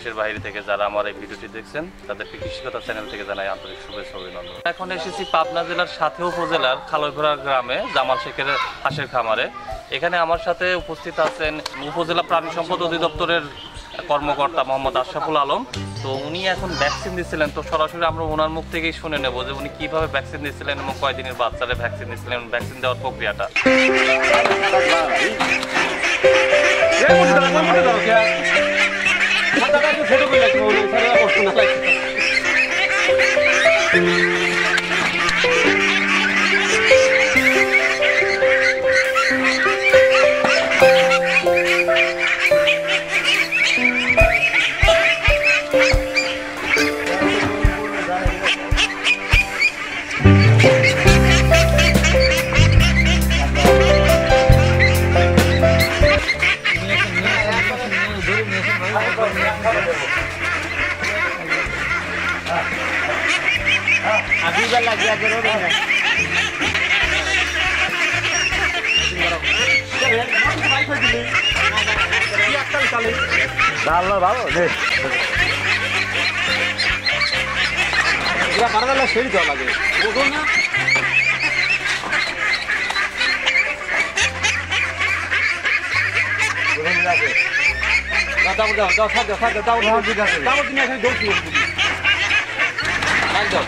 দেশের বাইরে থেকে যারা আমার এই ভিডিওটি দেখছেন তাদেরকে কৃষিকতা চ্যানেল থেকে জানাই আন্তরিক শুভেচ্ছা অভিনন্দন। এখন এসেছি পাবনা জেলার সাথে উপজেলার খালইপাড়া গ্রামে জামাল শেখের হাঁসের খামারে। এখানে আমার সাথে উপস্থিত আছেন উপজেলা প্রাণী সম্পদ অধিদপ্তরের কর্মকর্তা মোহাম্মদ আশরাফুল আলম। তো উনি এখন ভ্যাকসিন দিচ্ছিলেন, তো সরাসরি আমরা ওনার মুখ থেকেই শুনে নেব যে উনি কিভাবে ভ্যাকসিন দিচ্ছিলেন এবং কয়দিনের বাচ্চারা ভ্যাকসিন দিচ্ছিলেন, ভ্যাকসিন দেওয়ার প্রক্রিয়াটা। अभी वाला क्या करोगे ভালো সেই দেওয়া লাগে একদম